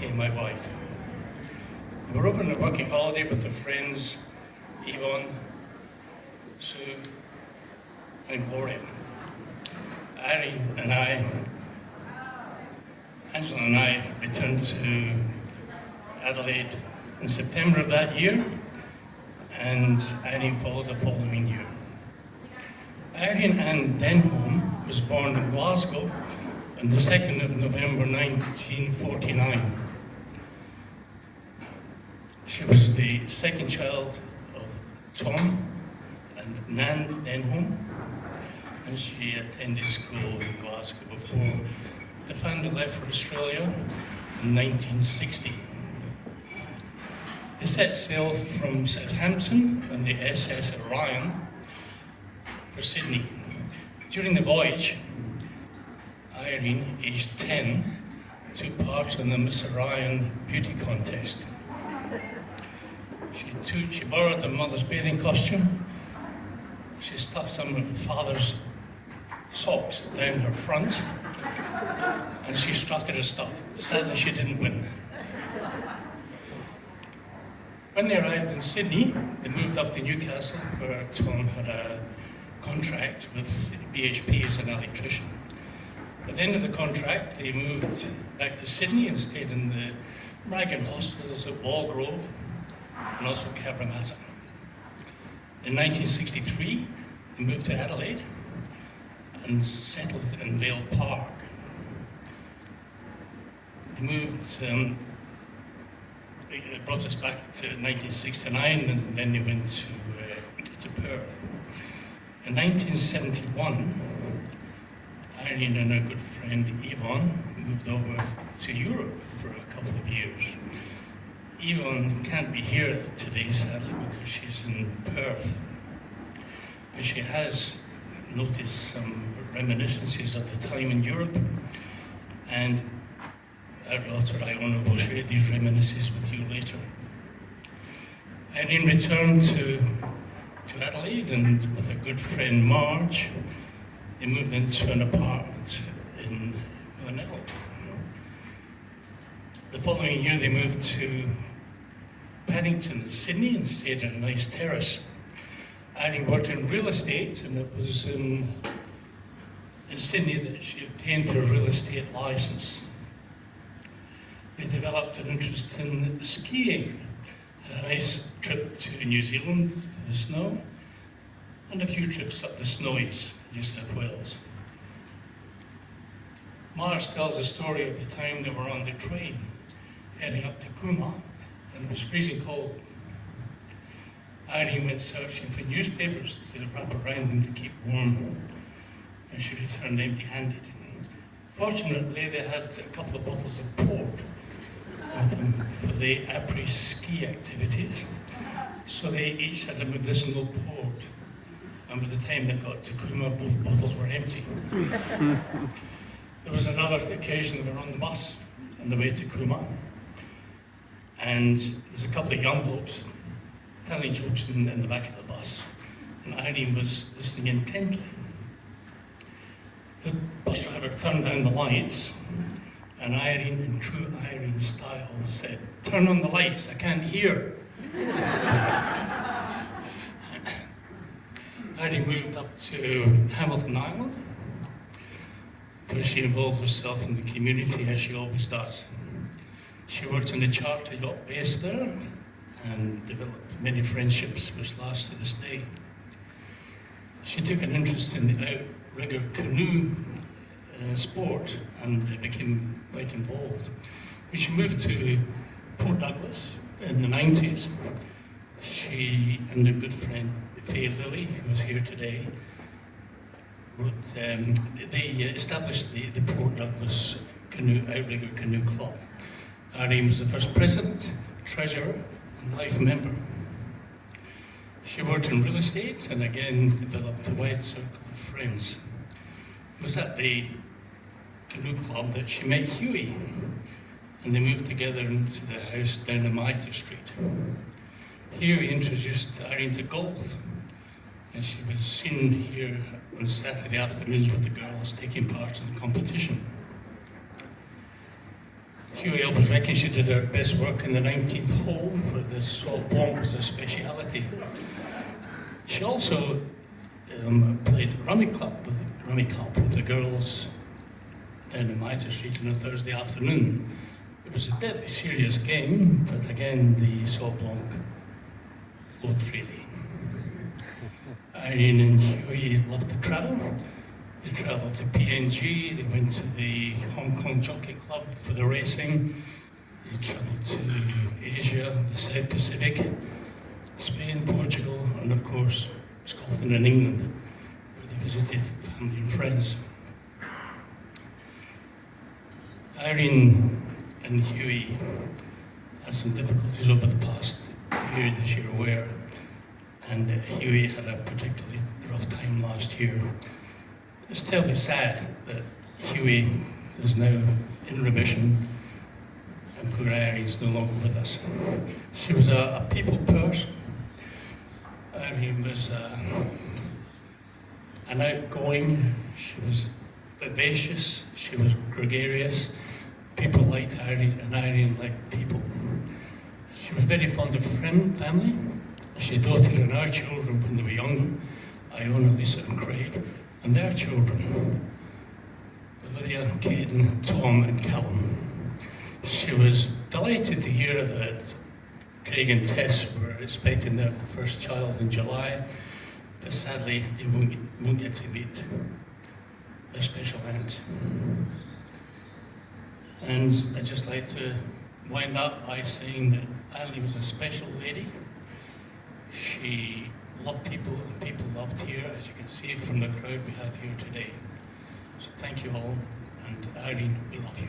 Irene, my wife. We were over on a working holiday with our friends, Yvonne, Sue, and Gloria. Irene and Angela and I returned to Adelaide in September of that year, and Irene followed the following year. Irene Ann Denholm was born in Glasgow on the 2nd of November 1949. She was the second child of Tom and Nan Denholm, and she attended school in Glasgow before the family left for Australia in 1960. They set sail from Southampton on the SS Orion for Sydney. During the voyage, Irene, aged 10, took part in the Miss Orion beauty contest. She borrowed her mother's bathing costume. She stuffed some of her father's socks down her front, and she struck at her stuff. Sadly, she didn't win. When they arrived in Sydney, they moved up to Newcastle, where Tom had a contract with BHP as an electrician. At the end of the contract, they moved back to Sydney and stayed in the Ragged hostels at Walgrove and also Cabramatta. In 1963, they moved to Adelaide and settled in Vale Park. They moved, it brought us back to 1969, and then they went to Perth. In 1971, Irene and her good friend Yvonne moved over to Europe for a couple of years. Yvonne can't be here today, sadly, because she's in Perth. But she has noticed some reminiscences of the time in Europe, and our daughter Iona will share these reminiscences with you later. Irene returned to Adelaide, and with her good friend Marge, they moved into an apartment in Glenelg. The following year, they moved to Paddington, Sydney, and stayed in a nice terrace. Irene worked in real estate, and it was in Sydney that she obtained her real estate license. They developed an interest in skiing, had a nice trip to New Zealand, to the snow, and a few trips up the Snowies, New South Wales. Mars tells the story of the time they were on the train heading up to Cooma, and it was freezing cold. Irene went searching for newspapers to wrap around them to keep warm, and she returned empty-handed. Fortunately, they had a couple of bottles of port with them for the après-ski activities, so they each had a medicinal port, and by the time they got to Cooma, both bottles were empty. There was another occasion they were on the bus on the way to Cooma, and there's a couple of young blokes telling jokes in the back of the bus, and Irene was listening intently. The bus driver turned down the lights, and Irene, in true Irene style, said, "Turn on the lights, I can't hear." Irene moved up to Hamilton Island, where she involved herself in the community, as she always does. She worked in the charter yacht base there and developed many friendships which last to this day. She took an interest in the outrigger canoe sport and became quite involved. When she moved to Port Douglas in the 90s, she and her good friend Faye Lilly, who is here today, they established the Port Douglas Outrigger Canoe Club. Irene was the first president, treasurer, and life member. She worked in real estate and again developed a wide circle of friends. It was at the canoe club that she met Huey, and they moved together into the house down on Mitre Street. Huey introduced Irene to golf, and she was seen here on Saturday afternoons with the girls taking part in the competition. Huey always reckons she did her best work in the 19th hole, where the salt blanc was a speciality. She also played rummy cup with the girls down in Mitre Street on a Thursday afternoon. It was a deadly serious game, but again, the salt blanc flowed freely. Irene and Huey loved to travel. They travelled to PNG, they went to the Hong Kong Jockey Club for the racing, they travelled to Asia, the South Pacific, Spain, Portugal, and of course, Scotland and England, where they visited family and friends. Irene and Huey had some difficulties over the past year, as you're aware, and Huey had a particularly rough time last year. It's terribly sad that Huey is now in remission and poor Irene's no longer with us. She was a people person. Irene was an outgoing, she was vivacious, she was gregarious. People liked Irene and Irene liked people. She was very fond of family. She doted on our children when they were younger, Iona, Lisa and Craig, and their children, Lydia, Caden, Tom and Callum. She was delighted to hear that Craig and Tess were expecting their first child in July, but sadly they won't get to meet their special aunt. And I'd just like to wind up by saying that Annie was a special lady. She loved people and people loved here, as you can see from the crowd we have here today. So thank you all, and Irene, we love you.